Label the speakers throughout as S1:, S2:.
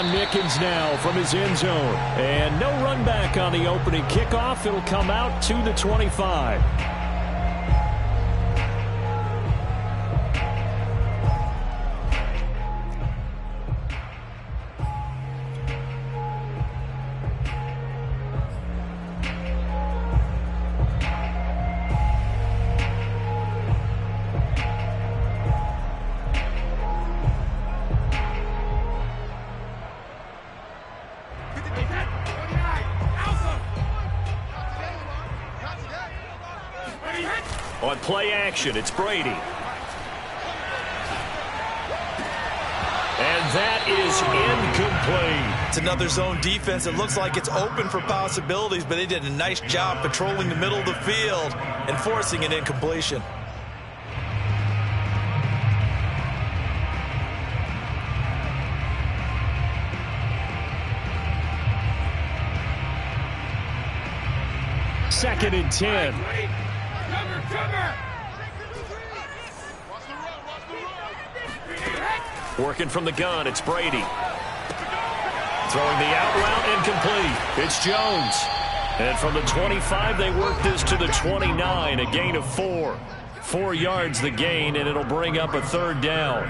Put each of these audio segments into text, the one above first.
S1: on Mickens now from his end zone. And no run back on the opening kickoff. It'll come out to the 25. On play action, it's Brady. And that is incomplete.
S2: It's another zone defense. It looks like it's open for possibilities, but they did a nice job patrolling the middle of the field and forcing an incompletion.
S1: Second and 10. Working from the gun, it's Brady. Throwing the out route, incomplete. It's Jones. And from the 25, they work this to the 29, a gain of 4. 4 yards the gain, and it'll bring up a third down.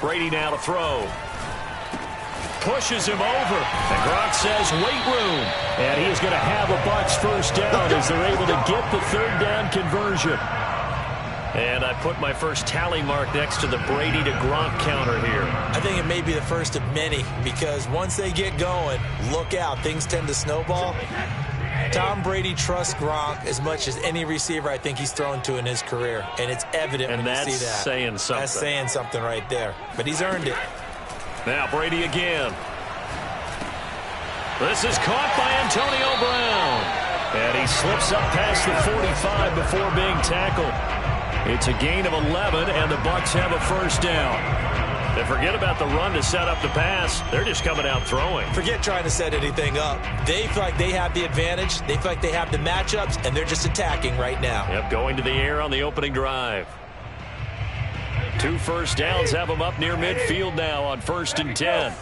S1: Brady now to throw. Pushes him over. And Gronk says, wait room. And he is going to have a Bucs first down as they're able to get the third down conversion. And I put my first tally mark next to the Brady to Gronk counter here.
S2: I think it may be the first of many because once they get going, look out. Things tend to snowball. Tom Brady trusts Gronk as much as any receiver I think he's thrown to in his career. And it's evident when you see that.
S1: And that's saying something.
S2: That's saying something right there. But he's earned it.
S1: Now Brady again. This is caught by Antonio Brown. And he slips up past the 45 before being tackled. It's a gain of 11, and the Bucs have a first down. And forget about the run to set up the pass. They're just coming out throwing.
S2: Forget trying to set anything up. They feel like they have the advantage. They feel like they have the matchups, and they're just attacking right now.
S1: Yep, going to the air on the opening drive. 2 first downs have them up near midfield now on 1st and 10.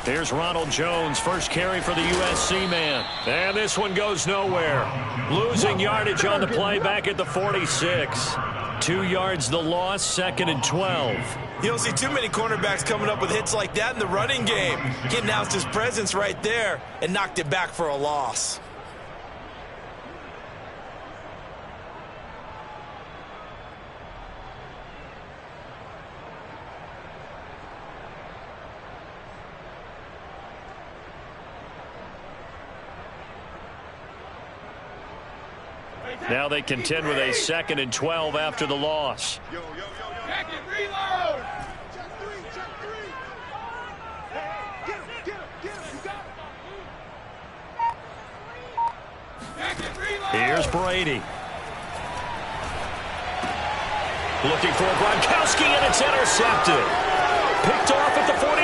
S1: Here's Ronald Jones, first carry for the USC man. And this one goes nowhere. Losing yardage on the play back at the 46. 2 yards the loss, 2nd and 12.
S2: You don't see too many cornerbacks coming up with hits like that in the running game. He announced his presence right there and knocked it back for a loss.
S1: Now they contend with a 2nd and 12 after the loss.
S3: Back and reload.
S1: Here's Brady. Looking for Gronkowski, and it's intercepted. Picked off at the 49.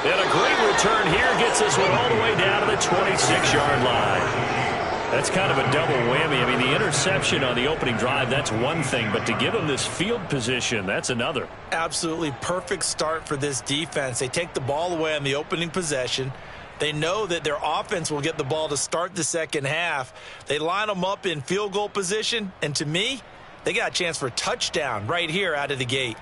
S1: And a great return here gets this one all the way down to the 26-yard line. That's kind of a double whammy. I mean, the interception on the opening drive, that's one thing. But to give them this field position, that's another.
S2: Absolutely perfect start for this defense. They take the ball away on the opening possession. They know that their offense will get the ball to start the second half. They line them up in field goal position. And to me, they got a chance for a touchdown right here out of the gate.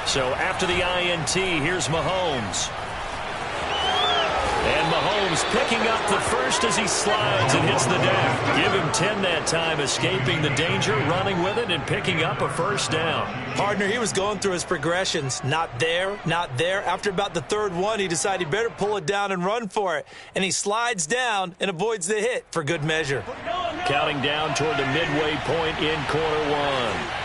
S2: So after the INT, here's Mahomes. And Mahomes
S1: He's picking up the first as he slides and hits the deck. Give him 10 that time, escaping the danger, running with it, and picking up a first down.
S2: Partner, he was going through his progressions. Not there, not there. After about the third one, he decided he better pull it down and run for it. And he slides down and avoids the hit for good measure.
S1: Counting down toward the midway point in quarter one.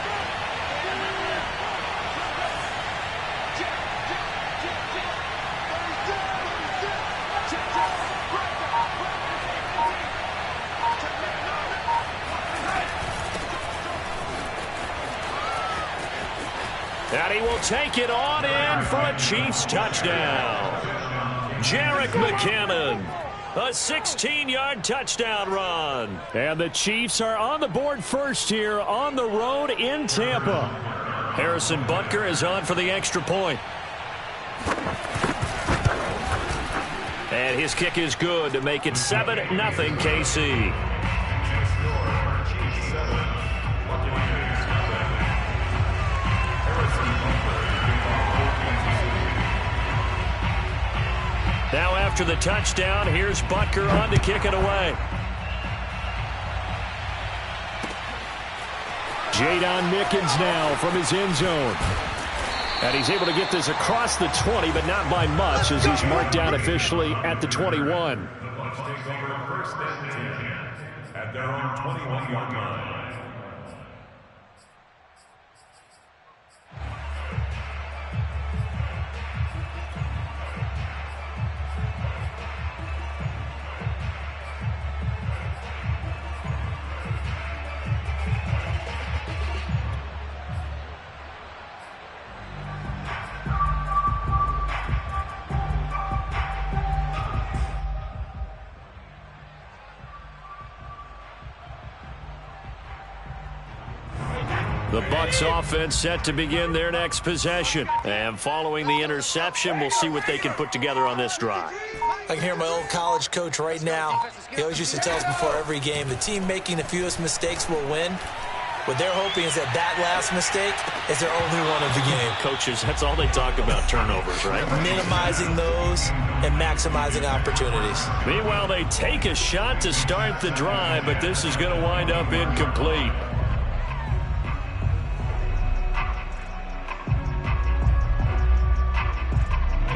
S1: And he will take it on in for a Chiefs touchdown. Jerick McKinnon, a 16-yard touchdown run. And the Chiefs are on the board first here on the road in Tampa. Harrison Butker is on for the extra point. And his kick is good to make it 7-0 KC. Now after the touchdown, here's Butker on to kick it away. Jadon Mickens now from his end zone. And he's able to get this across the 20, but not by much as he's marked down officially at the 21.
S4: At their own 21-yard line.
S1: The Bucs offense set to begin their next possession. And following the interception, we'll see what they can put together on this drive.
S2: I can hear my old college coach right now. He always used to tell us before every game, the team making the fewest mistakes will win. What they're hoping is that that last mistake is their only one of the game.
S1: Coaches, that's all they talk about, turnovers, right?
S2: Minimizing those and maximizing opportunities.
S1: Meanwhile, they take a shot to start the drive, but this is going to wind up incomplete.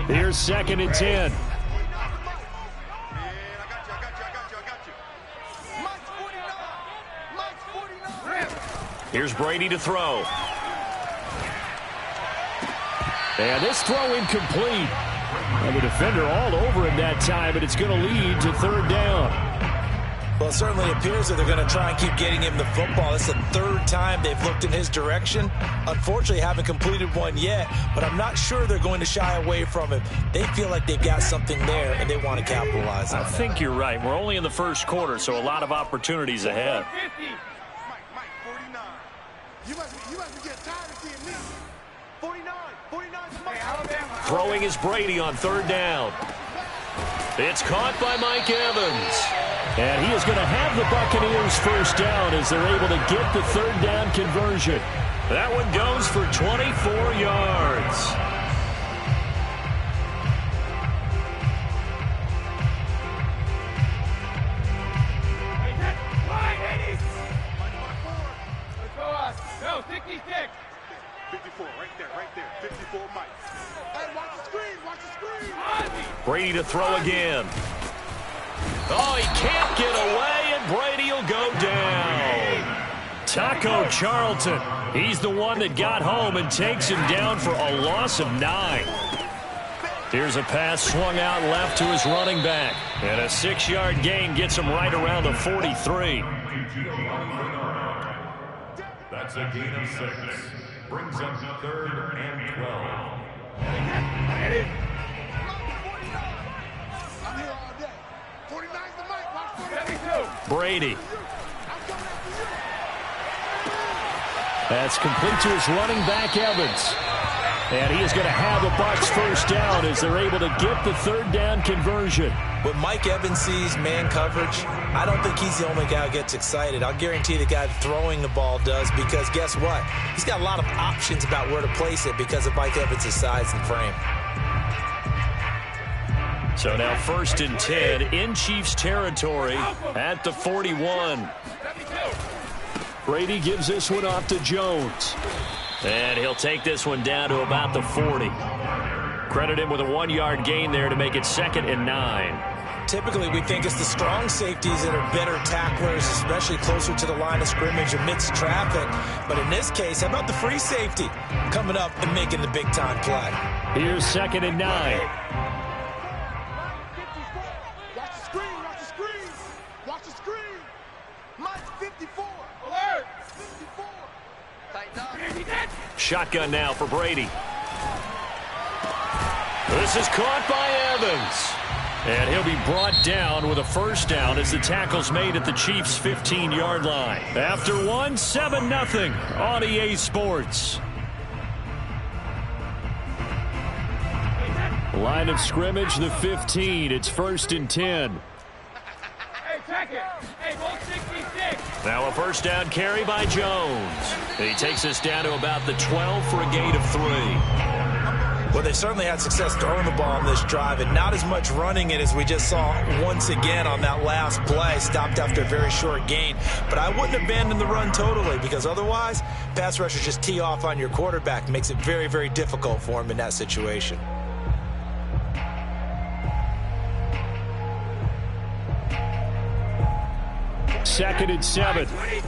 S1: Here's 2nd and 10. Here's Brady to throw. And this throw incomplete. And the defender all over him that time, but it's going to lead to 3rd down.
S2: Well, it certainly appears that they're going to try and keep getting him the football. It's the 3rd time they've looked in his direction. Unfortunately, haven't completed one yet, but I'm not sure they're going to shy away from him. They feel like they've got something there, and they want to capitalize on it.
S1: I think you're right. We're only in the first quarter, so a lot of opportunities ahead.
S3: Mike, 49. You must be getting tired of seeing me. 49 Mike.
S1: Throwing is Brady on 3rd down. It's caught by Mike Evans. And he is going to have the Buccaneers first down as they're able to get the 3rd down conversion. That one goes for 24 yards.
S3: No, 66. 54, right there. 54, Mike. Hey, watch the screen.
S1: Brady to throw again. Oh, he can't get away, and Brady will go down. Taco Charlton, he's the one that got home and takes him down for a loss of 9. Here's a pass swung out left to his running back. And a 6-yard gain gets him right around the 43.
S4: That's a gain of 6. Brings up 3rd and 12.
S3: I'm here all day. 49's the mic. Watch 42.
S1: Brady. That's complete to his running back, Evans. And he is going to have the Bucs first down as they're able to get the 3rd down conversion.
S2: When Mike Evans sees man coverage, I don't think he's the only guy who gets excited. I'll guarantee the guy throwing the ball does, because guess what? He's got a lot of options about where to place it because of Mike Evans' size and frame.
S1: So now 1st and 10 in Chiefs territory at the 41. Brady gives this one off to Jones. And he'll take this one down to about the 40. Credit him with a 1-yard gain there to make it 2nd and 9.
S2: Typically, we think it's the strong safeties that are better tacklers, especially closer to the line of scrimmage amidst traffic. But in this case, how about the free safety coming up and making the big-time play?
S1: Here's 2nd and 9.
S3: Watch the screen, watch the screen. Watch the screen. Mike, 54. Alert. 54. Tighten up.
S1: Shotgun now for Brady. This is caught by Evans. And he'll be brought down with a 1st down as the tackle's made at the Chiefs' 15-yard line. After one, 7-0 on EA Sports. Line of scrimmage, the 15. It's 1st and 10.
S3: Hey, check it. Hey, 166.
S1: Now a 1st down carry by Jones. He takes us down to about the 12 for a gain of 3.
S2: Well, they certainly had success throwing the ball on this drive and not as much running it as we just saw once again on that last play. Stopped after a very short gain. But I wouldn't abandon the run totally because otherwise, pass rushers just tee off on your quarterback. Makes it very, very difficult for him in that situation.
S1: Second and 7.
S3: Here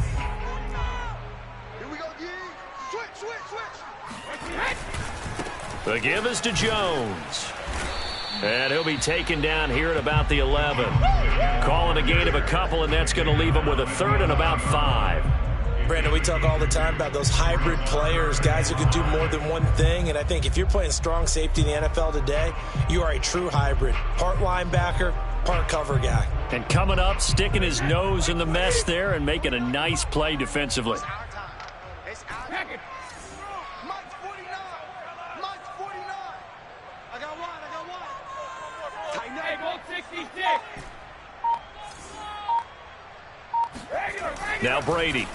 S3: we go, G. Switch.
S1: The give is to Jones. And he'll be taken down here at about the 11. Calling a gain of a couple, and that's going to leave him with a 3rd and about 5.
S2: Brandon, we talk all the time about those hybrid players, guys who can do more than one thing. And I think if you're playing strong safety in the NFL today, you are a true hybrid. Part linebacker, part cover guy.
S1: And coming up, sticking his nose in the mess there and making a nice play defensively.
S3: It's our time. Mike's 49. Mike's 49. I got one. Tighten up. Hey, 166.
S1: Now Brady.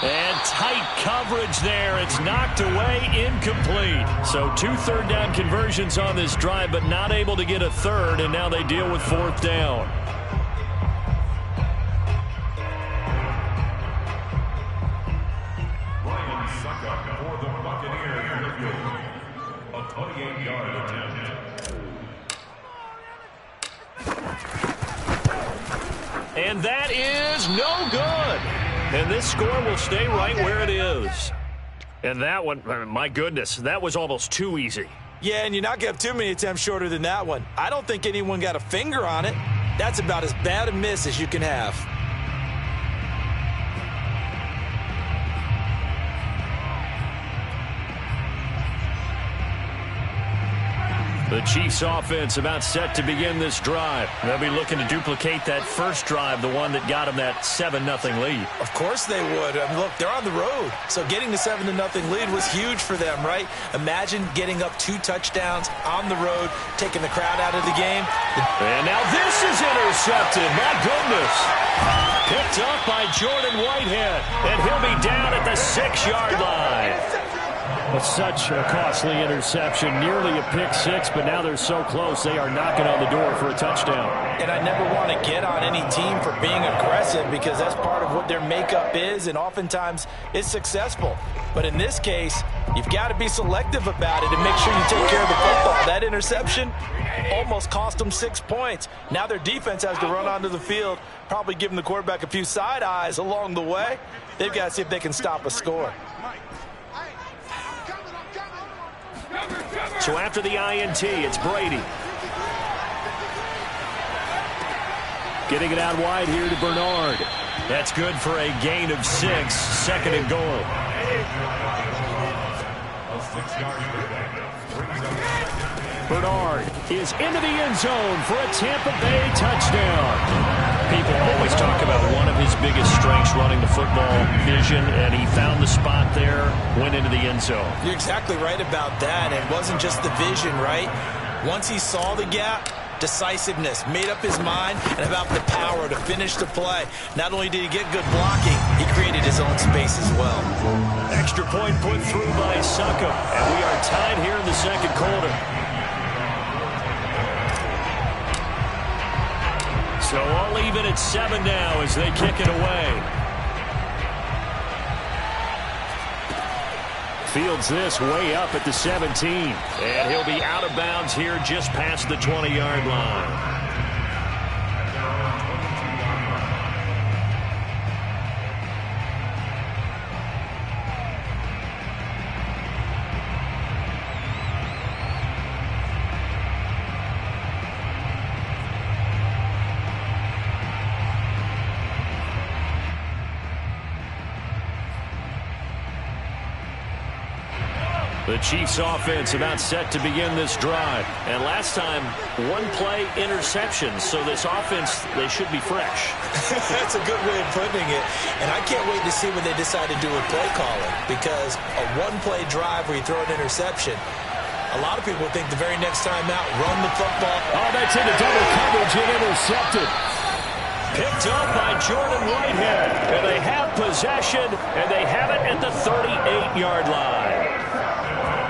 S1: And tight coverage there. It's knocked away, incomplete. So 2 3rd down conversions on this drive, but not able to get a 3rd, and now they deal with 4th down.
S4: Ryan Suckup for the Buccaneers. A 28-yard attempt.
S1: And that is no good. And this score will stay right where it is. And that one, my goodness, that was almost too easy.
S2: Yeah, and you're not going to have too many attempts shorter than that one. I don't think anyone got a finger on it. That's about as bad a miss as you can have.
S1: The Chiefs offense about set to begin this drive. They'll be looking to duplicate that first drive, the one that got them that 7-0 lead.
S2: Of course they would. I mean, look, they're on the road. So getting the 7-0 lead was huge for them, right? Imagine getting up 2 touchdowns on the road, taking the crowd out of the game.
S1: And now this is intercepted. My goodness. Picked up by Jordan Whitehead. And he'll be down at the 6-yard line. Such a costly interception, nearly a pick 6, but now they're so close they are knocking on the door for a touchdown.
S2: And I never want to get on any team for being aggressive because that's part of what their makeup is, and oftentimes it's successful. But in this case, you've got to be selective about it and make sure you take care of the football. That interception almost cost them 6 points. Now their defense has to run onto the field, probably giving the quarterback a few side eyes along the way. They've got to see if they can stop a score.
S1: So after the INT, it's Brady. Getting it out wide here to Bernard. That's good for a gain of 6, 2nd and goal.
S4: A 6-yard pickup.
S1: Bernard is into the end zone for a Tampa Bay touchdown. People always talk about one of his biggest strengths running the football, vision, and he found the spot there, went into the end zone.
S2: You're exactly right about that. It wasn't just the vision, right? Once he saw the gap, decisiveness, made up his mind, and about the power to finish the play. Not only did he get good blocking, he created his own space as well.
S1: Extra point put through by Suckup, and we are tied here in the second quarter. So all even at 7 now as they kick it away. Fields this way up at the 17. And he'll be out of bounds here just past the 20-yard line. The Chiefs offense about set to begin this drive. And last time, one-play interception. So this offense, they should be fresh.
S2: That's a good way of putting it. And I can't wait to see what they decide to do with play calling. Because a one-play drive where you throw an interception, a lot of people think the very next time out, run the football.
S1: Oh, that's into double coverage and intercepted. Picked up by Jordan Whitehead. And they have possession, and they have it at the 38-yard line.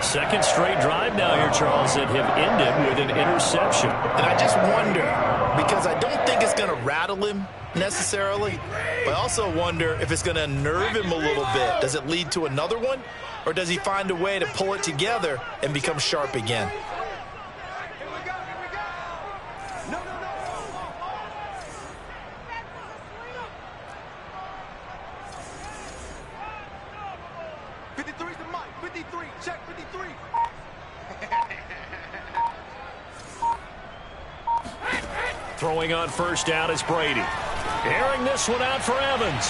S1: Second straight drive now here, Charles, that have ended with an interception.
S2: And I just wonder, because I don't think it's going to rattle him necessarily, but I also wonder if it's going to unnerve him a little bit. Does it lead to another one, or does he find a way to pull it together and become sharp again?
S1: Throwing on first down is Brady. Airing this one out for Evans.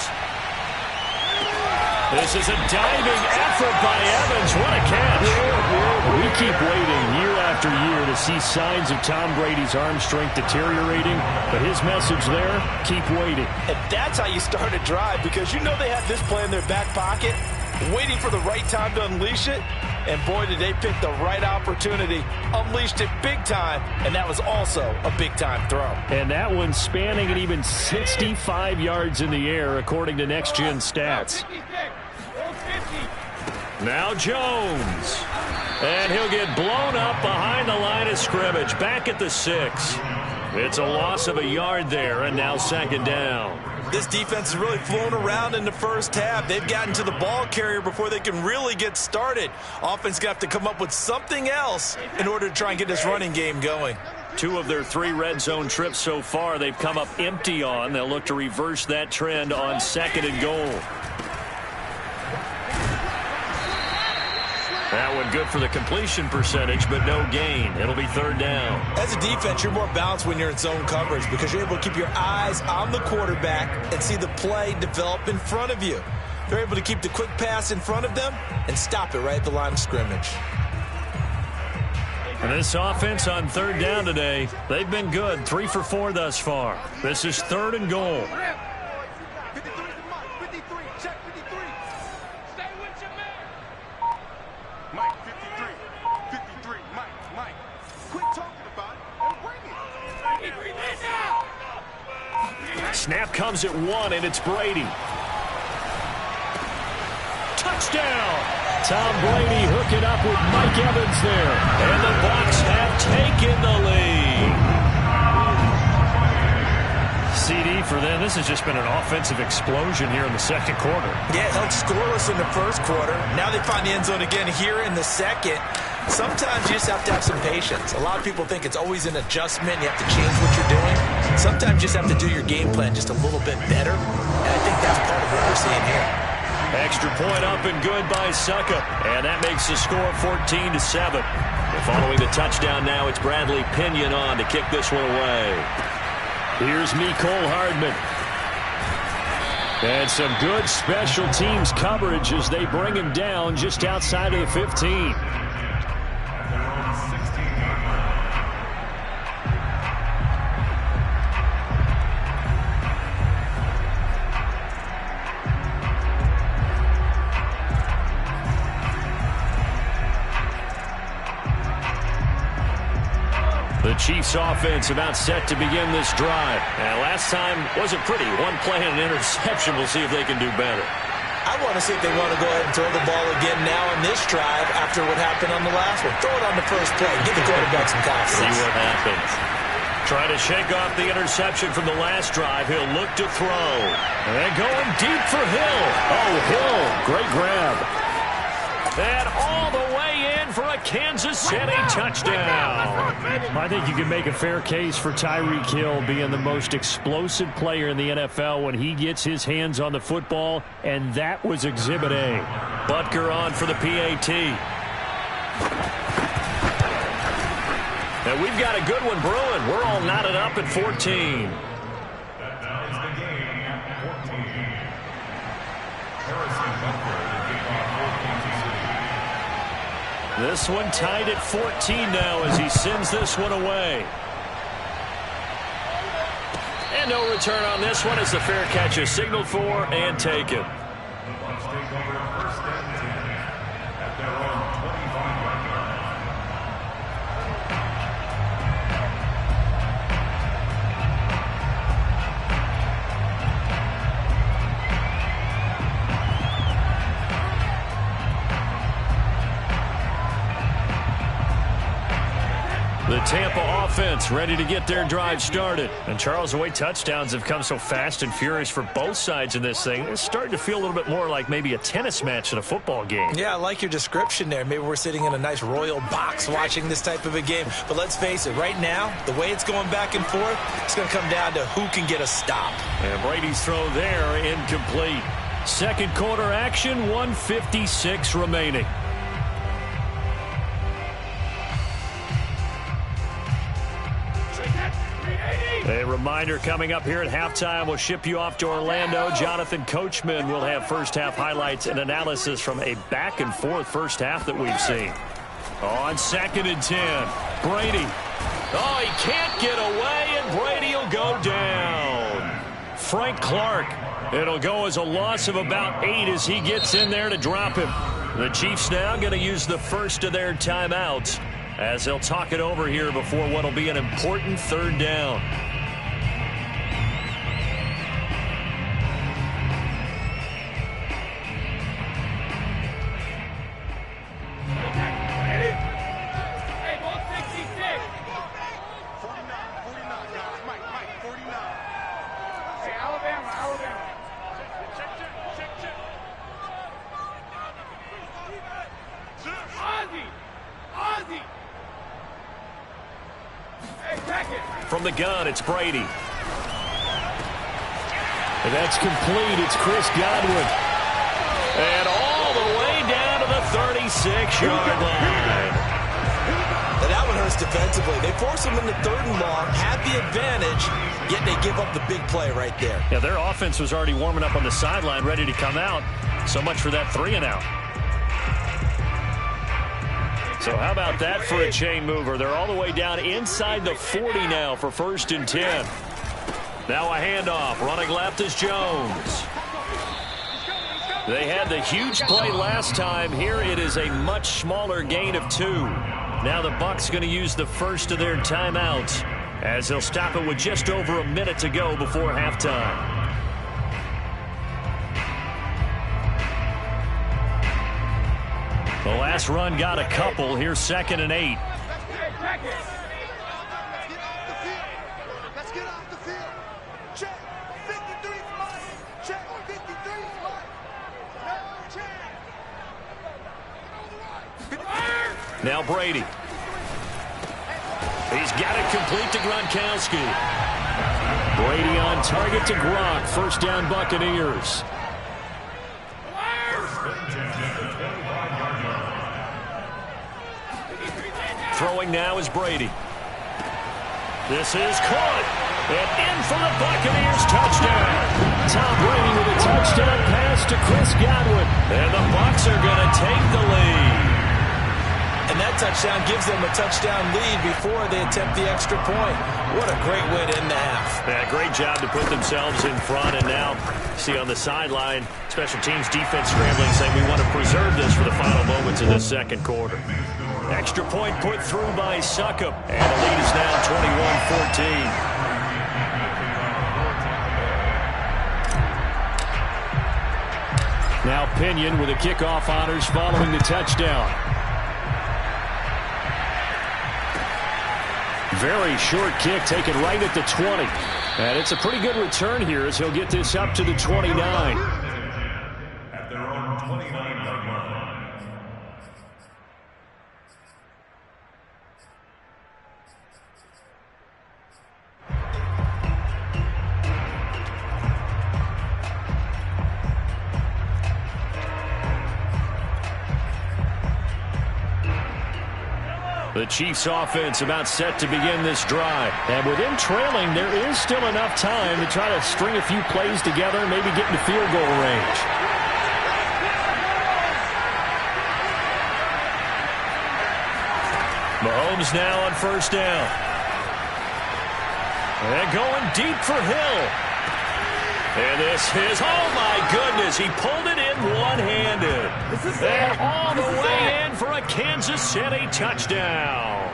S1: This is a diving effort by Evans. What a catch. We keep waiting year after year to see signs of Tom Brady's arm strength deteriorating, but his message there, keep waiting.
S2: And that's how you start a drive, because you know they have this play in their back pocket, waiting for the right time to unleash it. And boy, did they pick the right opportunity, unleashed it big time, and that was also a big-time throw.
S1: And that one spanning it even 65 yards in the air, according to Next Gen Stats. Now Jones. And he'll get blown up behind the line of scrimmage, back at the 6. It's a loss of a yard there, and now second down.
S2: This defense is really flown around in the first half. They've gotten to the ball carrier before they can really get started. Offense going to have to come up with something else in order to try and get this running game going.
S1: 2 of their 3 red zone trips so far, they've come up empty on. They'll look to reverse that trend on second and goal. That one good for the completion percentage, but no gain. It'll be third down.
S2: As a defense, you're more balanced when you're in zone coverage because you're able to keep your eyes on the quarterback and see the play develop in front of you. They're able to keep the quick pass in front of them and stop it right at the line of scrimmage.
S1: And this offense on third down today, they've been good. 3 for 4 thus far. This is third and goal. Snap comes at 1, and it's Brady. Touchdown! Tom Brady hooking up with Mike Evans there. And the Bucs have taken the lead. CD for them. This has just been an offensive explosion here in the second quarter.
S2: Yeah, held scoreless in the first quarter. Now they find the end zone again here in the second. Sometimes you just have to have some patience. A lot of people think it's always an adjustment. You have to change what you're doing. Sometimes you just have to do your game plan just a little bit better. And I think that's part of what we're seeing here.
S1: Extra point up and good by Succop. And that makes the score 14-7. Following the touchdown now, it's Bradley Pinion on to kick this one away. Here's Mecole Hardman. And some good special teams coverage as they bring him down just outside of the 15. The Chiefs offense about set to begin this drive. And last time wasn't pretty. One play and an interception. We'll see if they can do better.
S2: I want to see if they want to go ahead and throw the ball again now in this drive after what happened on the last one. Throw it on the first play. Give the quarterback some confidence.
S1: See what happens. Trying to shake off the interception from the last drive. He'll look to throw. And going deep for Hill. Oh, Hill. Great grab. And all the way in for a Kansas City touchdown.
S5: I think you can make a fair case for Tyreek Hill being the most explosive player in the NFL when he gets his hands on the football, and that was Exhibit A.
S1: Butker on for the PAT. And we've got a good one brewing. We're all knotted up at 14. This one tied at 14 now as he sends this one away. And no return on this one as the fair catch is signaled for and taken. The Tampa offense ready to get their drive started. And Charles, the way touchdowns have come so fast and furious for both sides in this thing, it's starting to feel a little bit more like maybe a tennis match than a football game.
S2: Yeah, I like your description there. Maybe we're sitting in a nice royal box watching this type of a game. But let's face it, right now, the way it's going back and forth, it's going to come down to who can get a stop.
S1: And Brady's throw there, incomplete. Second quarter action, 1:56 remaining. A reminder coming up here at halftime, we'll ship you off to Orlando. Jonathan Coachman will have first-half highlights and analysis from a back-and-forth first half that we've seen. On 2nd and 10, Brady. Oh, he can't get away, and Brady will go down. Frank Clark. It'll go as a loss of about 8 as he gets in there to drop him. The Chiefs now going to use the first of their timeouts as they'll talk it over here before what will be an important third down. From the gun, it's Brady. And that's complete. It's Chris Godwin. And all the way down to the 36-yard line.
S2: And that one hurts defensively. They force him into 3rd and long, have the advantage, yet they give up the big play right there.
S1: Yeah, their offense was already warming up on the sideline, ready to come out. So much for that 3-and-out. So how about that for a chain mover? They're all the way down inside the 40 now for 1st and 10. Now a handoff. Running left is Jones. They had the huge play last time. Here it is a much smaller gain of 2. Now the Bucs going to use the first of their timeouts as they'll stop it with just over a minute to go before halftime. The last run got a couple. Here's 2nd and 8.
S3: Let's get off the field. Check. 53's mine. Check. 53's mine. No chance.
S1: Now Brady. He's got it complete to Gronkowski. Brady on target to Gronk. First down Buccaneers. Throwing now is Brady. This is caught. And in for the Buccaneers touchdown. Tom Brady with a touchdown pass to Chris Godwin. And the Bucs are going to take the lead.
S2: And that touchdown gives them a touchdown lead before they attempt the extra point. What a great way to end the half.
S1: Yeah, great job to put themselves in front. And now, see on the sideline, special teams defense scrambling, saying we want to preserve this for the final moments of the second quarter. Extra point put through by Succop. And the lead is now 21-14.
S5: Now Pinion with the kickoff honors following the touchdown. very short kick taken right at the 20. And it's a pretty good return here as he'll get this up to the 29.
S4: At their own 29-yard line.
S5: The Chiefs offense about set to begin this drive. And with him trailing, there is still enough time to try to string a few plays together and maybe get into field goal range. Mahomes now on first down. And going deep for Hill. And this is, oh my goodness, he pulled it in one-handed. And all the way in for a Kansas City touchdown.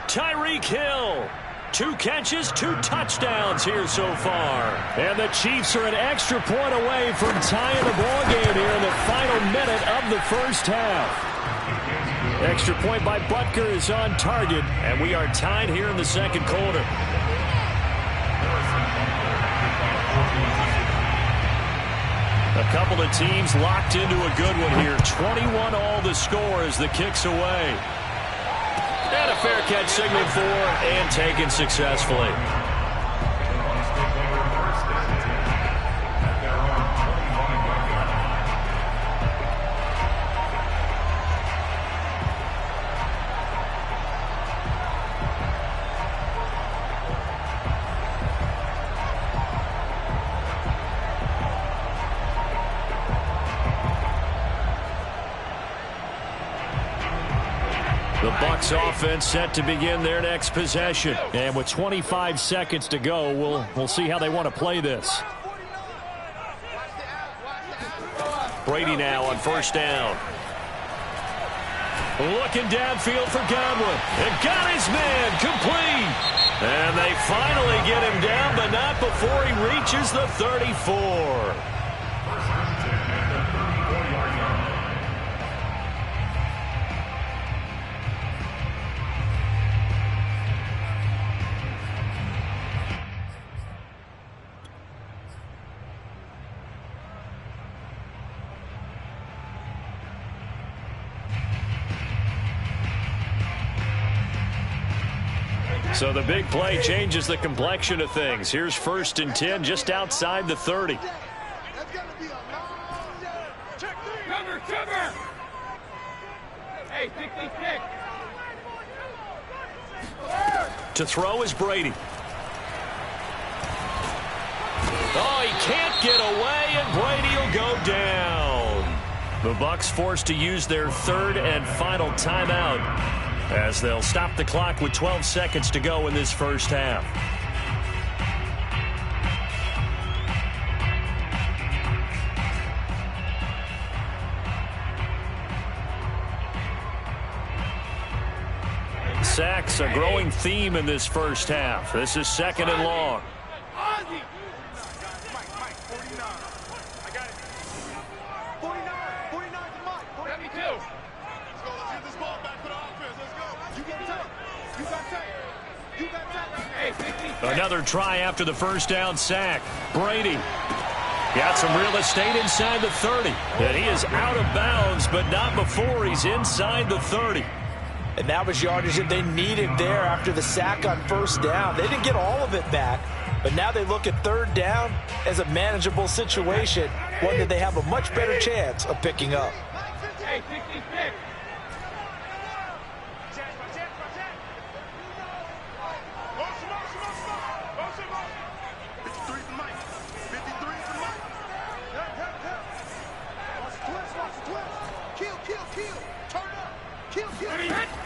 S5: Tyreek Hill, 2 catches, 2 touchdowns here so far. And the Chiefs are an extra point away from tying the ball game here in the final minute of the first half. Extra point by Butker is on target, and we are tied here in the second quarter. A couple of teams locked into a good one here. 21 all the score as the kick's away. And a fair catch signaled for and taken successfully. Bucs offense set to begin their next possession. And with 25 seconds to go, we'll see how they want to play this. Brady now on first down. Looking downfield for Godwin. And got his man complete. And they finally get him down, but not before he reaches the 34. So the big play changes the complexion of things. Here's 1st and 10 just outside the 30.
S3: Cover! Hey, pick.
S5: To throw is Brady. Oh, he can't get away, and Brady will go down. The Bucs forced to use their 3rd and final timeout, as they'll stop the clock with 12 seconds to go in this first half. Sacks, a growing theme in this first half. This is 2nd and long.
S3: Mike, 49. I got it. 49 to Mike. 72. Let's go. Let's get this ball back for the offense. Let's go. You got tight.
S5: Another try after the first down sack. Brady got some real estate inside the 30. And he is out of bounds, but not before he's inside the 30.
S2: And that was yardage that they needed there after the sack on first down. They didn't get all of it back, but now they look at 3rd down as a manageable situation, one that they have a much better chance of picking up.
S3: Hey, pick.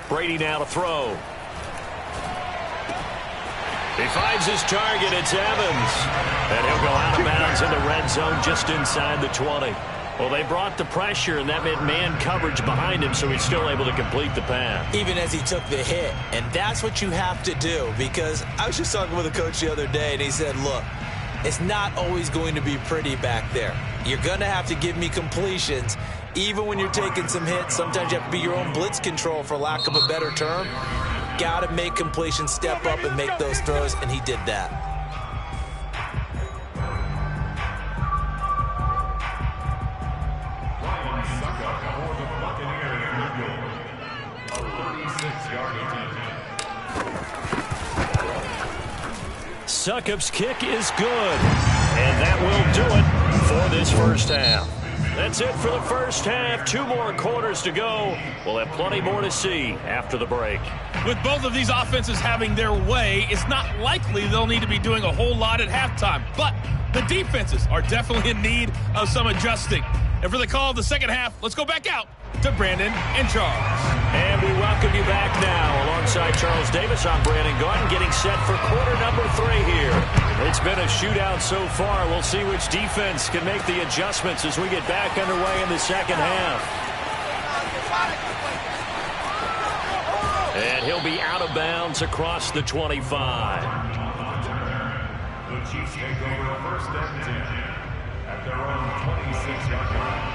S5: Brady now to throw. He finds his target. It's Evans. And he'll go out of bounds in the red zone just inside the 20. Well, they brought the pressure, and that meant man coverage behind him, so he's still able to complete the pass.
S2: Even as he took the hit. And that's what you have to do, because I was just talking with a coach the other day, and he said, look, it's not always going to be pretty back there. You're going to have to give me completions. Even when you're taking some hits, sometimes you have to be your own blitz control, for lack of a better term. got to make completion, step up and make those throws, and he did that.
S5: Succop's kick is good, and that will do it for this first half. That's it for the first half. 2 more quarters to go. We'll have plenty more to see after the break.
S6: With both of these offenses having their way, it's not likely they'll need to be doing a whole lot at halftime. But the defenses are definitely in need of some adjusting. And for the call of the second half, let's go back out to Brandon and Charles.
S5: And we welcome you back now. Alongside Charles Davis, I'm Brandon Gaudin, getting set for quarter number 3 here. It's been a shootout so far. We'll see which defense can make the adjustments as we get back underway in the second half. And he'll be out of bounds across the 25.
S4: The Chiefs take over first and 10 at their own 26-yard line.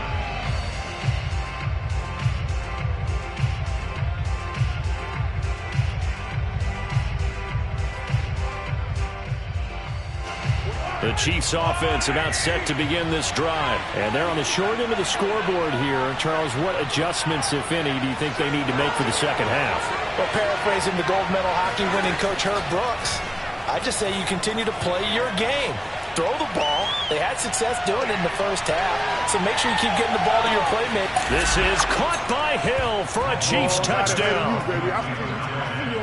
S5: The Chiefs offense about set to begin this drive. And they're on the short end of the scoreboard here. Charles, what adjustments, if any, do you think they need to make for the second half?
S2: Well, paraphrasing the gold medal hockey winning coach Herb Brooks, I just say you continue to play your game. Throw the ball. They had success doing it in the first half, so make sure you keep getting the ball to your playmaker.
S5: This is caught by Hill for a Chiefs touchdown.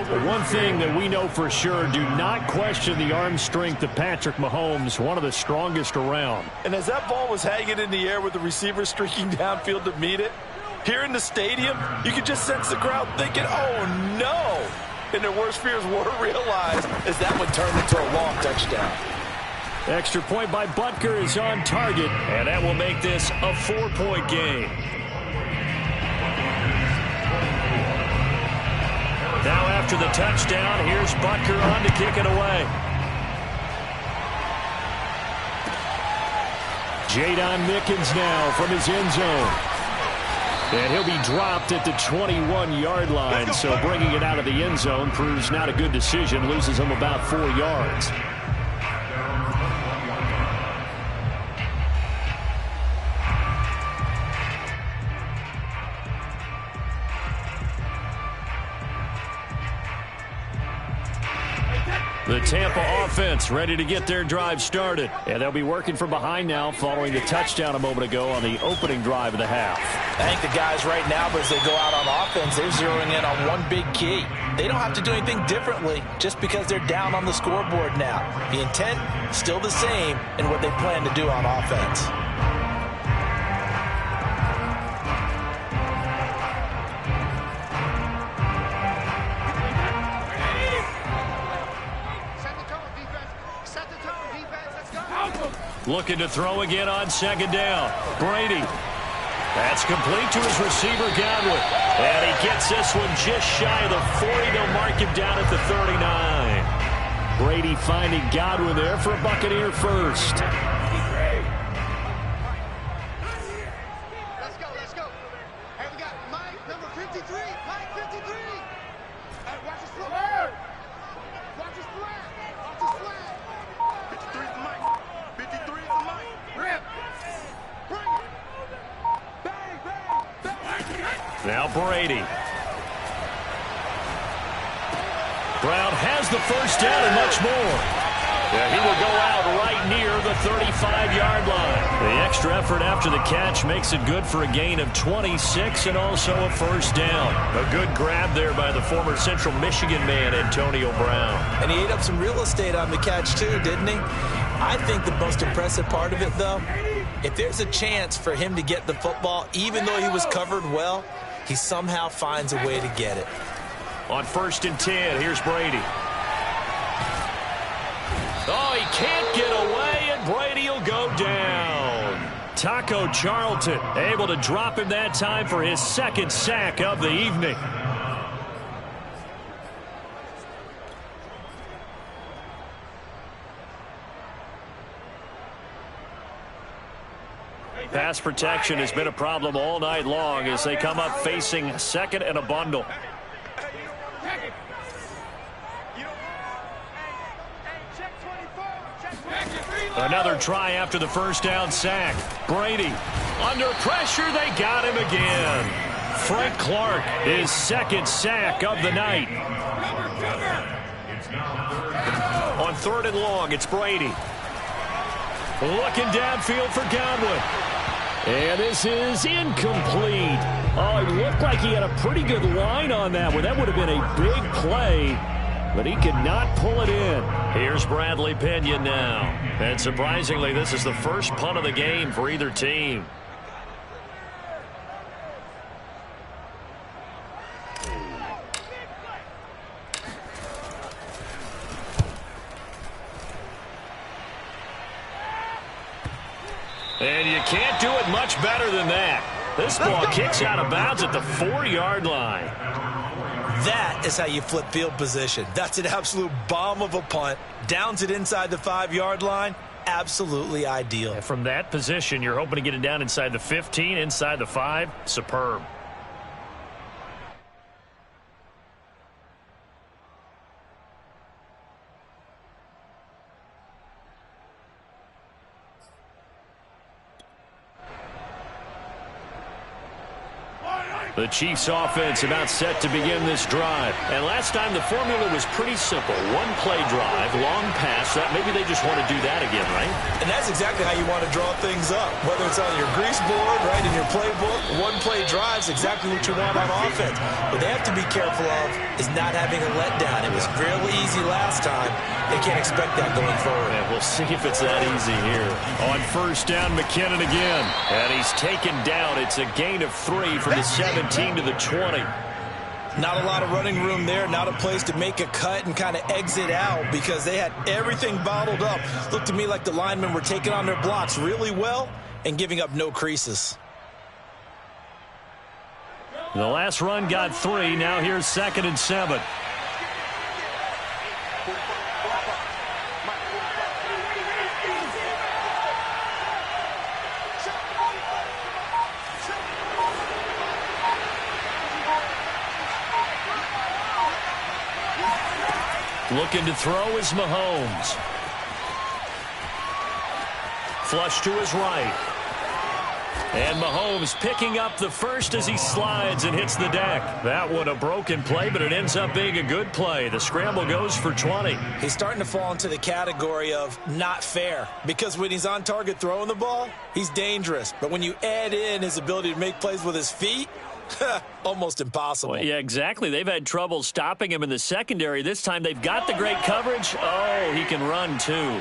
S5: The one thing that we know for sure, do not question the arm strength of Patrick Mahomes, one of the strongest around.
S2: And as that ball was hanging in the air with the receiver streaking downfield to meet it, here in the stadium, you could just sense the crowd thinking, oh no! And their worst fears were realized as that one turned into a long touchdown.
S5: Extra point by Butker is on target, and that will make this a 4-point game. Now after the touchdown, here's Butker on to kick it away. Jadon Mickens now from his end zone. And he'll be dropped at the 21-yard line, so bringing it out of the end zone proves not a good decision, loses him about 4 yards. The Tampa offense ready to get their drive started. And they'll be working from behind now following the touchdown a moment ago on the opening drive of the half.
S2: I think the guys right now, as they go out on offense, they're zeroing in on one big key. They don't have to do anything differently just because they're down on the scoreboard now. The intent, still the same in what they plan to do on offense.
S5: Looking to throw again on second down. Brady. That's complete to his receiver, Godwin. And he gets this one just shy of the 40. They'll mark him down at the 39. Brady finding Godwin there for a Buccaneer first.
S3: Let's go. Hey, we got Mike, number 53. Mike, 53. Hey, watch his flag. Watch his flag. Watch his flag. 53 is Mike. 53 is Mike. Rip. Bring it. Bang, bang, bang.
S5: Now Brady. Brown has the first down and much more. Yeah, he will go out right near the 35-yard line. The extra effort after the catch makes it good for a gain of 26 and also a first down. A good grab there by the former Central Michigan man, Antonio Brown.
S2: And he ate up some real estate on the catch too, didn't he? I think the most impressive part of it, though, if there's a chance for him to get the football, even though he was covered well, he somehow finds a way to get it.
S5: On 1st and 10, here's Brady. Oh, he can't get away, and Brady will go down. Taco Charlton able to drop him that time for his second sack of the evening. Pass protection has been a problem all night long as they come up facing second and a bundle. Another try after the first down sack. Brady under pressure. They got him again. Frank Clark, his second sack of the night. On 3rd and long, it's Brady. Looking downfield for Godwin. And this is incomplete. Oh, it looked like he had a pretty good line on that one. That would have been a big play, but he could not pull it in. Here's Bradley Pinion now. And surprisingly, this is the first punt of the game for either team. And you can't do it much better than that. This ball kicks out of bounds at the 4-yard line.
S2: That is how you flip field position. That's an absolute bomb of a punt. Downs it inside the 5-yard line. Absolutely ideal.
S5: And from that position, you're hoping to get it down inside the 15, inside the 5. Superb. The Chiefs offense about set to begin this drive. And last time the formula was pretty simple. One play drive, long pass. Maybe they just want to do that again, right?
S2: And that's exactly how you want to draw things up. Whether it's on your grease board, right, in your playbook, one play drive is exactly what you want on offense. What they have to be careful of is not having a letdown. It was real easy last time. They can't expect that going forward.
S5: And we'll see if it's that easy here. On 1st down, McKinnon again. And he's taken down. It's a gain of 3 from the 17 to the 20.
S2: Not a lot of running room there. Not a place to make a cut and kind of exit out because they had everything bottled up. Looked to me like the linemen were taking on their blocks really well and giving up no creases.
S5: The last run got 3. Now here's 2nd and 7. Looking to throw is Mahomes. Flush to his right. And Mahomes picking up the first as he slides and hits the deck. That one a broken play, but it ends up being a good play. The scramble goes for 20.
S2: He's starting to fall into the category of not fair because when he's on target throwing the ball, he's dangerous. But when you add in his ability to make plays with his feet, almost impossible.
S5: Well, yeah, exactly. They've had trouble stopping him in the secondary. This time they've got the great coverage. Oh, he can run too.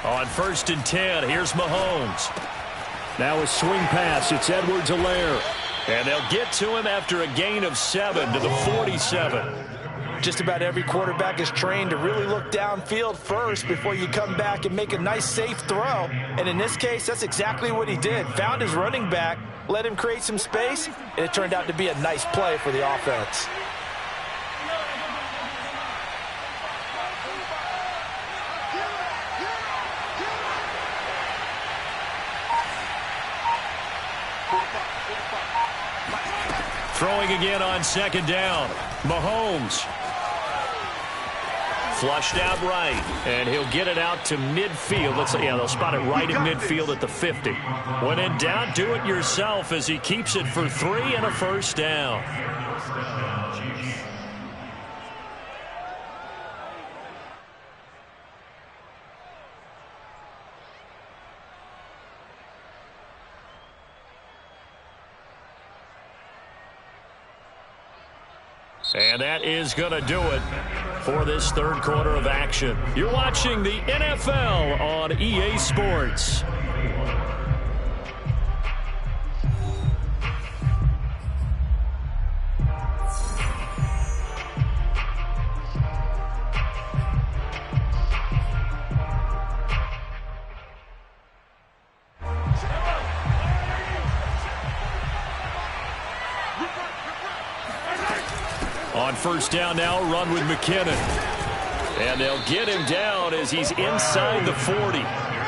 S5: On 1st and 10, here's Mahomes. Now a swing pass. It's Edwards-Helaire. And they'll get to him after a gain of 7 to the 47.
S2: Just about every quarterback is trained to really look downfield first before you come back and make a nice, safe throw. And in this case, that's exactly what he did. Found his running back, let him create some space, and it turned out to be a nice play for the offense.
S5: Throwing again on 2nd down. Mahomes. Flushed out right, and he'll get it out to midfield. Let's say, yeah, they'll spot it right at midfield at the 50. When in doubt, do it yourself as he keeps it for 3 and a 1st down. And that is going to do it for this 3rd quarter of action. You're watching the NFL on EA Sports. On 1st down now, run with McKinnon. And they'll get him down as he's inside the 40.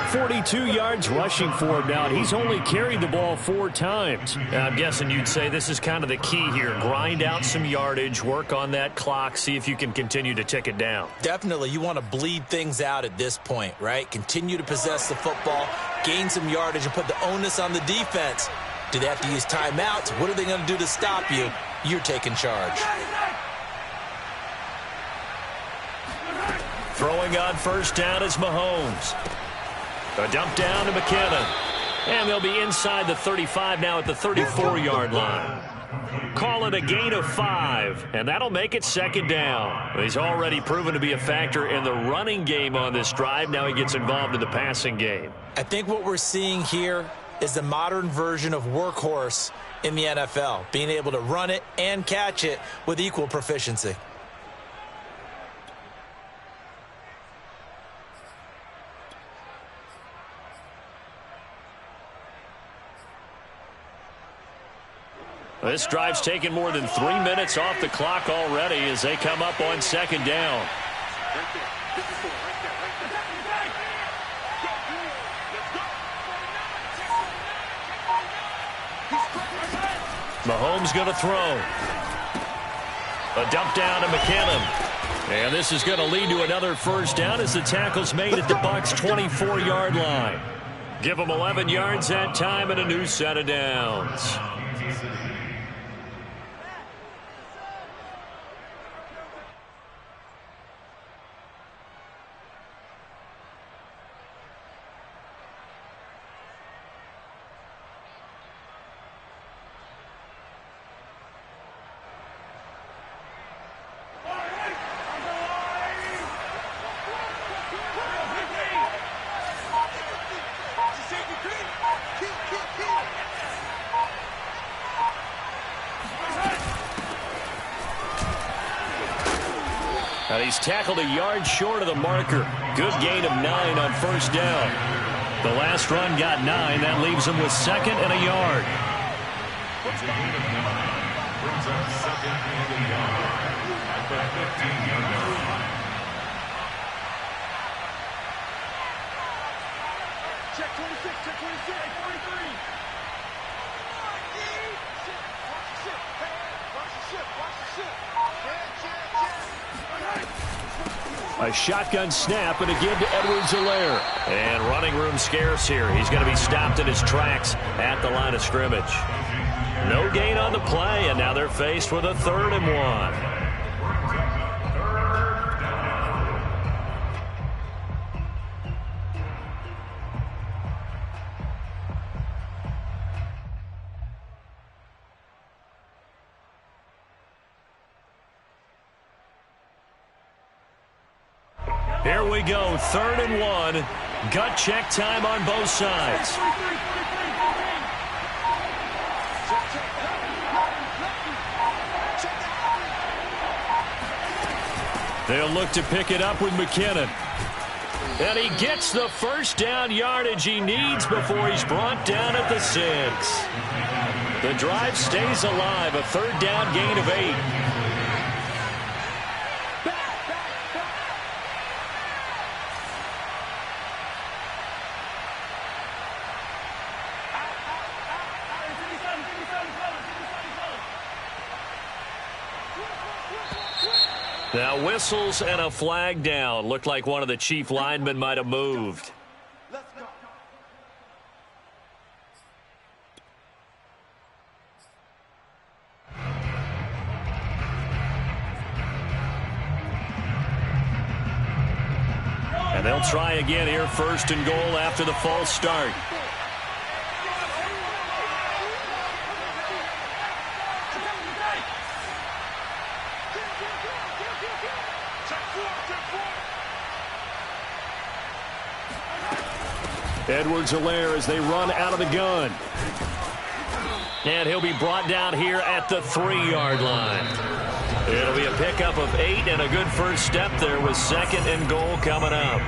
S5: 42 yards rushing for him now, and he's only carried the ball 4 times.
S1: I'm guessing you'd say this is kind of the key here. Grind out some yardage, work on that clock, see if you can continue to tick it down.
S2: Definitely, you want to bleed things out at this point, right? Continue to possess the football, gain some yardage, and put the onus on the defense. Do they have to use timeouts? What are they going to do to stop you? You're taking charge.
S5: Throwing on first down is Mahomes. A dump down to McKinnon. And they'll be inside the 35 now at the 34-yard line. Call it a gain of 5, and that'll make it second down. He's already proven to be a factor in the running game on this drive. Now he gets involved in the passing game.
S2: I think what we're seeing here is the modern version of workhorse in the NFL, being able to run it and catch it with equal proficiency.
S5: This drive's taken more than 3 minutes off the clock already as they come up on second down. Mahomes going to throw. A dump down to McKinnon. And this is going to lead to another first down as the tackle's made at the Bucs' 24-yard line. Give them 11 yards that time and a new set of downs. And he's tackled a yard short of the marker. Good gain of 9 on first down. The last run got 9. That leaves him with second and a yard.
S4: Brings up second and a yard at the 15-yard line.
S3: Check 26, check 26, 43. Watch the ship, watch the ship.
S5: A shotgun snap and again to Edwards-Helaire. And running room scarce here. He's going to be stopped in his tracks at the line of scrimmage. No gain on the play, and now they're faced with a 3rd and 1. Here we go, 3rd and 1. Gut check time on both sides. They'll look to pick it up with McKinnon. And he gets the first down yardage he needs before he's brought down at the 6. The drive stays alive, a 3rd down gain of 8. Now whistles and a flag down. Looked like one of the chief linemen might have moved. And they'll try again here, 1st and goal after the false start. Edwards-Helaire as they run out of the gun. And he'll be brought down here at the 3-yard line. It'll be a pickup of 8 and a good first step there with 2nd and goal coming up.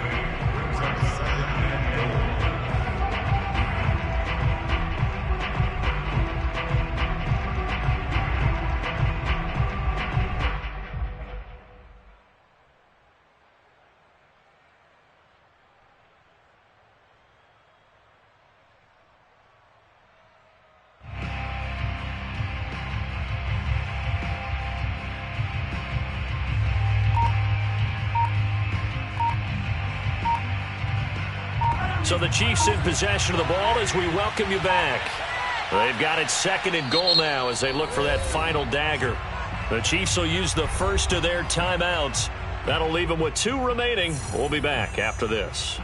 S5: So the Chiefs in possession of the ball as we welcome you back. They've got it 2nd and goal now as they look for that final dagger. The Chiefs will use the first of their timeouts. That'll leave them with 2 remaining. We'll be back after this.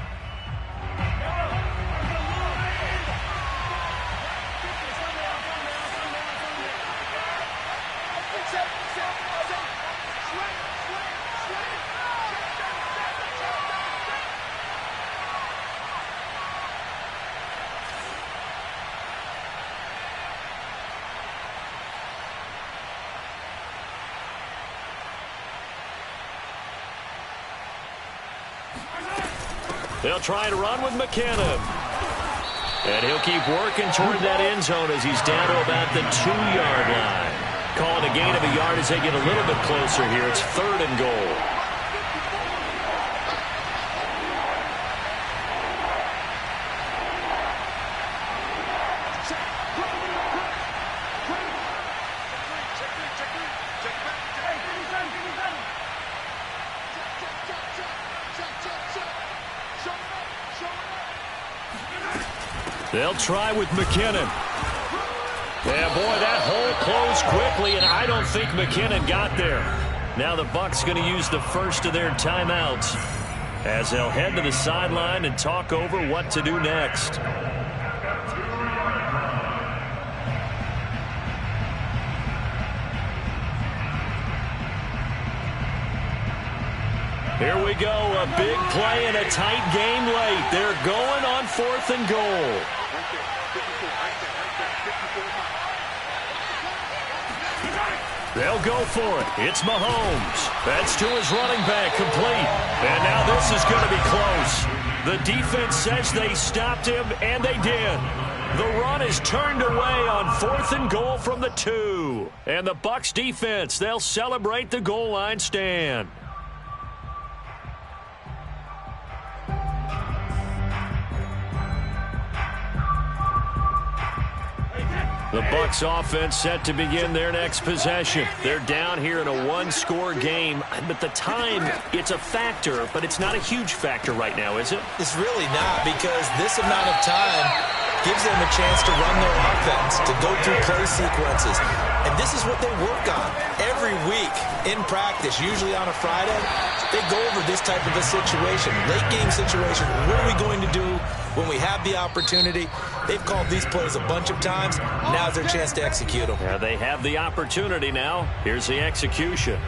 S5: They'll try to run with McKinnon. And he'll keep working toward that end zone as he's down to about the 2-yard line. Calling a gain of a yard as they get a little bit closer here. It's 3rd and goal. They'll try with McKinnon. Yeah, boy, that hole closed quickly, and I don't think McKinnon got there. Now the Bucs going to use the first of their timeouts as they'll head to the sideline and talk over what to do next. Here we go, a big play in a tight game late. They're going on 4th and goal. They'll go for it. It's Mahomes. That's to his running back, complete. And now this is going to be close. The defense says they stopped him, and they did. The run is turned away on 4th and goal from the 2. And the Bucs defense, they'll celebrate the goal line stand. The Bucs offense set to begin their next possession. They're down here in a 1-score game, but the time, it's a factor, but it's not a huge factor right now, is it?
S2: It's really not, because this amount of time gives them a chance to run their offense, to go through play sequences. And this is what they work on every week in practice, usually on a Friday. They go over this type of a situation, late game situation. What are we going to do when we have the opportunity? They've called these plays a bunch of times. Now's their chance to execute them.
S5: Yeah, they have the opportunity now. Here's the execution.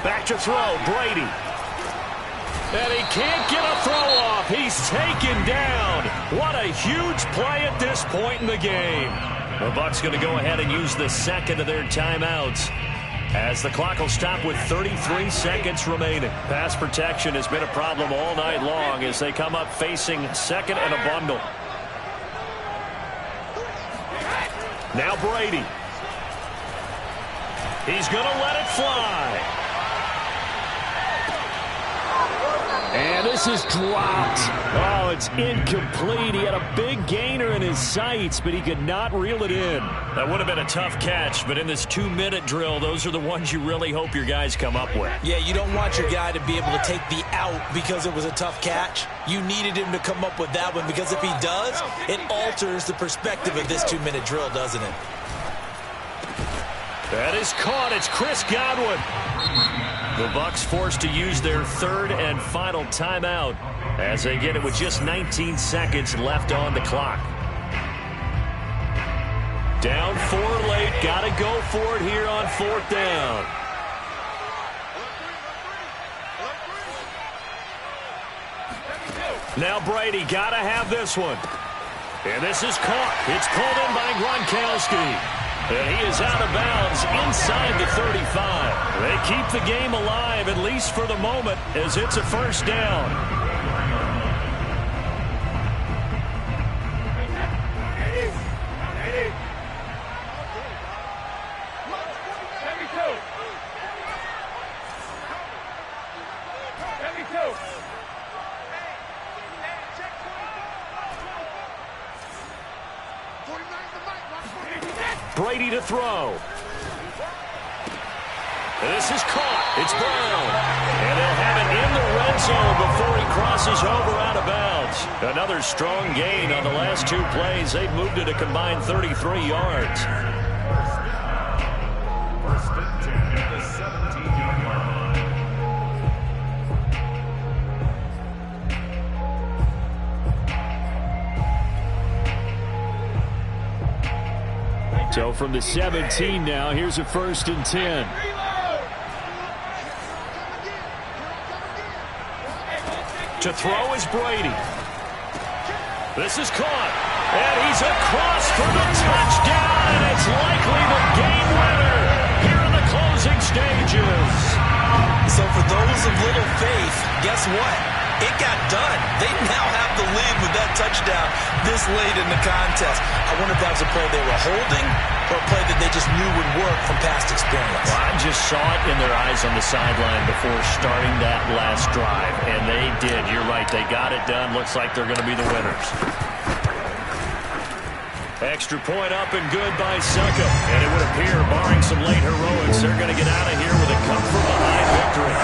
S5: Back to throw, Brady. And he can't get a throw off. He's taken down. What a huge play at this point in the game. The Bucs going to go ahead and use the second of their timeouts as the clock will stop with 33 seconds remaining. Pass protection has been a problem all night long as they come up facing second and a bundle. Now Brady. He's going to let it fly. And this is dropped. Oh, it's incomplete. He had a big gainer in his sights, but he could not reel it in. That would have been a tough catch, but in this 2-minute drill, those are the ones you really hope your guys come up with.
S2: Yeah, you don't want your guy to be able to take the out because it was a tough catch. You needed him to come up with that one, because if he does, it alters the perspective of this 2-minute drill, doesn't it?
S5: That is caught. It's Chris Godwin. The Bucs forced to use their third and final timeout as they get it with just 19 seconds left on the clock. Down 4 late. Got to go for it here on 4th down. Now Brady got to have this one. And this is caught. It's pulled in by Gronkowski. And he is out of bounds inside the 35. They keep the game alive, at least for the moment, as it's a first down. Brady to throw. This is caught. It's Brown. And they'll have it in the red zone before he crosses over out of bounds. Another strong gain on the last two plays. They've moved it a combined 33 yards.
S4: First and 10 at the 17-yard line.
S5: So from the 17 now, here's a 1st and 10. To throw is Brady. This is caught. And he's across for the touchdown. And it's likely the game winner here in the closing stages.
S2: So for those of little faith, guess what? It got done. They now have the lead with that touchdown this late in the contest. I wonder if that was a play they were holding or a play that they just knew would work from past experience.
S5: Well, I just saw it in their eyes on the sideline before starting that last drive, and they did. You're right. They got it done. Looks like they're going to be the winners. Extra point up and good by Succop. And it would appear, barring some late heroics, they're going to get out of here with a come-from-behind victory.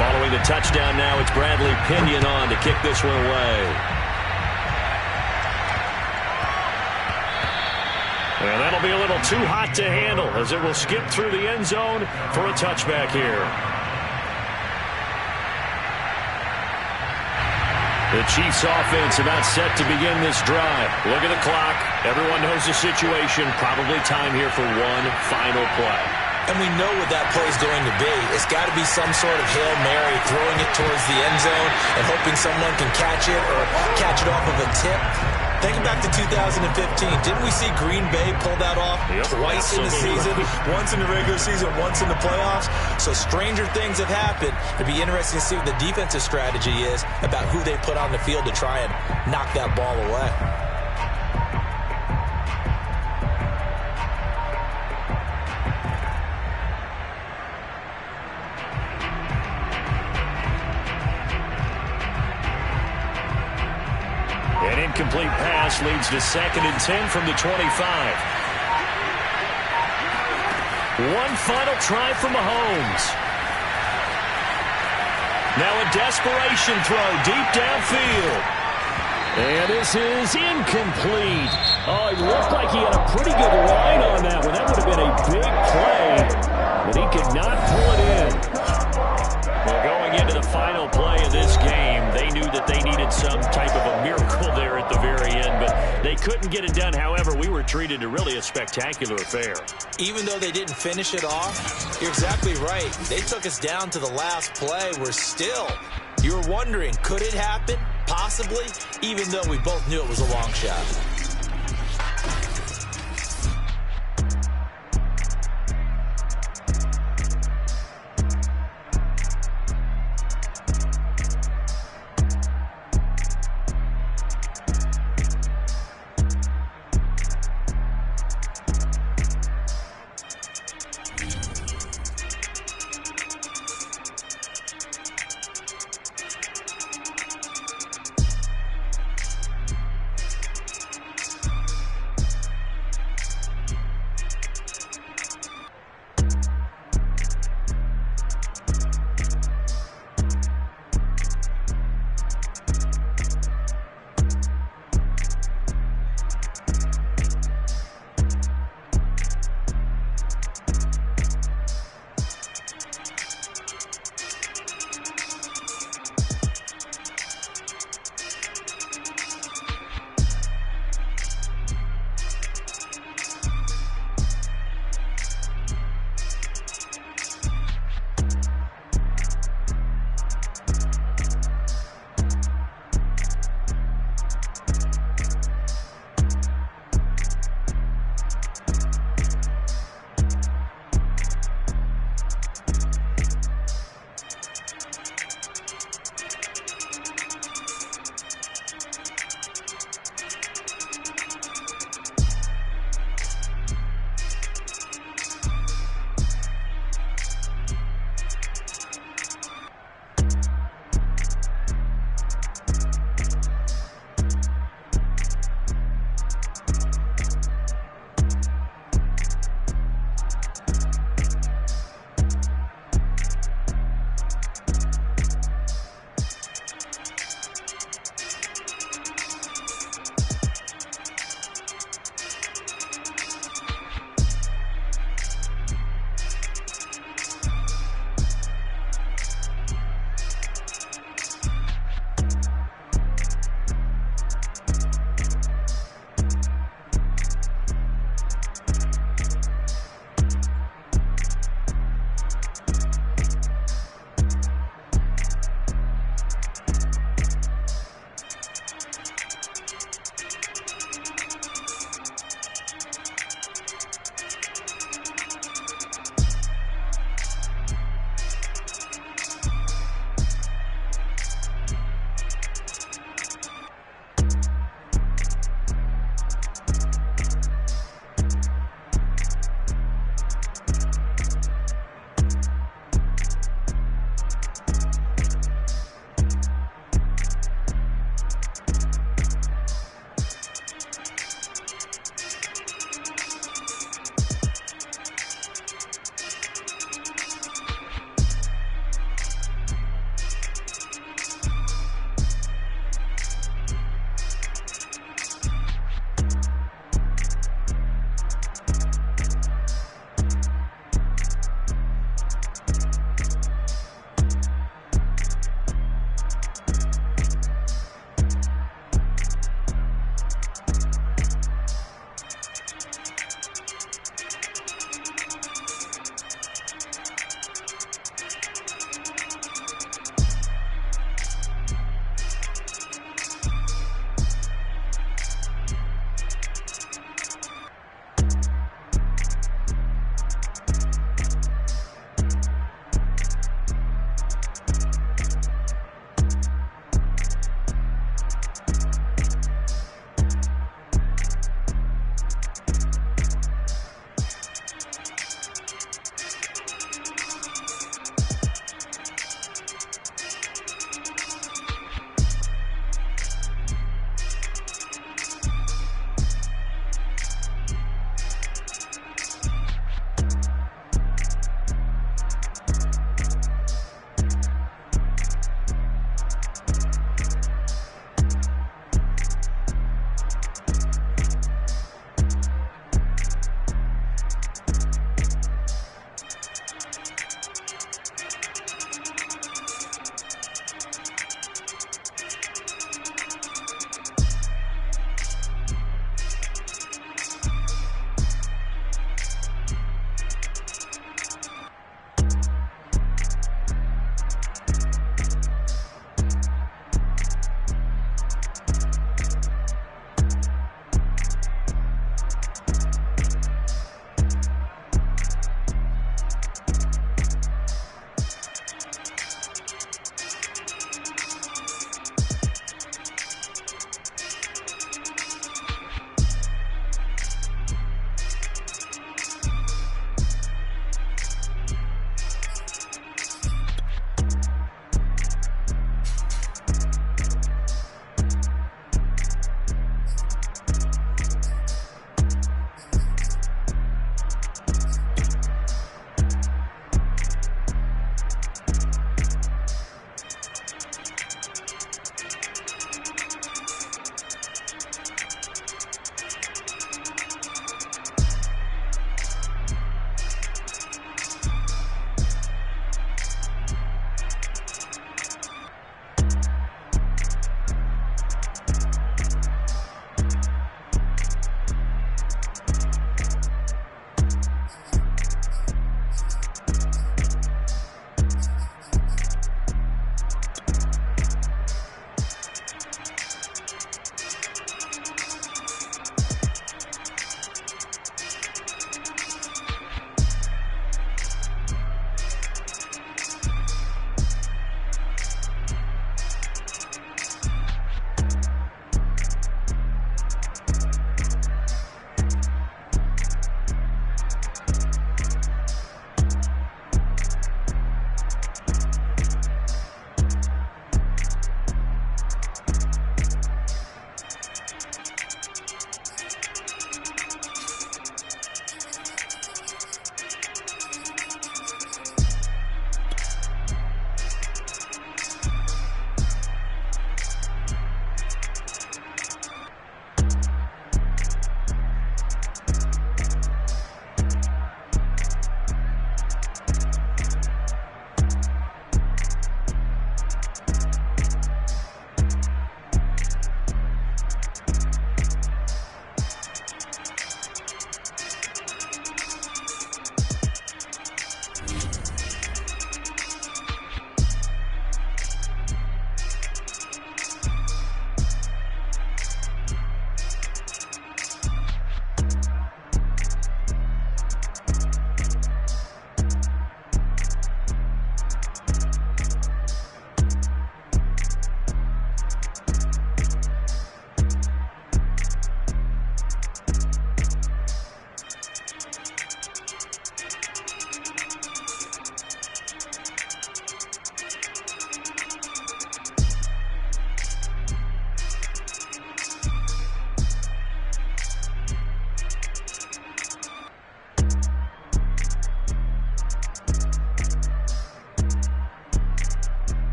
S5: Following the touchdown now, it's Bradley Pinion on to kick this one away. And that'll be a little too hot to handle as it will skip through the end zone for a touchback here. The Chiefs offense about set to begin this drive. Look at the clock. Everyone knows the situation. Probably time here for one final play.
S2: And we know what that play is going to be. It's got to be some sort of Hail Mary, throwing it towards the end zone and hoping someone can catch it or catch it off of a tip. Think back to 2015. Didn't we see Green Bay pull that off twice in the season? Once in the regular season, once in the playoffs. So stranger things have happened. It'd be interesting to see what the defensive strategy is about who they put on the field to try and knock that ball away.
S5: An incomplete pass leads to 2nd and 10 from the 25. One final try from Mahomes. Now a desperation throw deep downfield. And this is incomplete. Oh, it looked like he had a pretty good line on that one. That would have been a big play, but he could not pull it in. Well, going into the final play of this game, they knew that they needed some type of a miracle there at the very end, but they couldn't get it done. However, we were treated to really a spectacular affair.
S2: Even though they didn't finish it off, you're exactly right. They took us down to the last play. We're still, you were wondering, could it happen? Possibly, even though we both knew it was a long shot.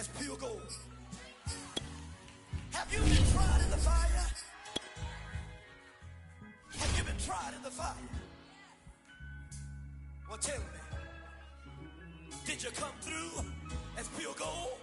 S7: as pure gold. Have you been tried in the fire? Have you been tried in the fire? Well, tell me, did you come through as pure gold?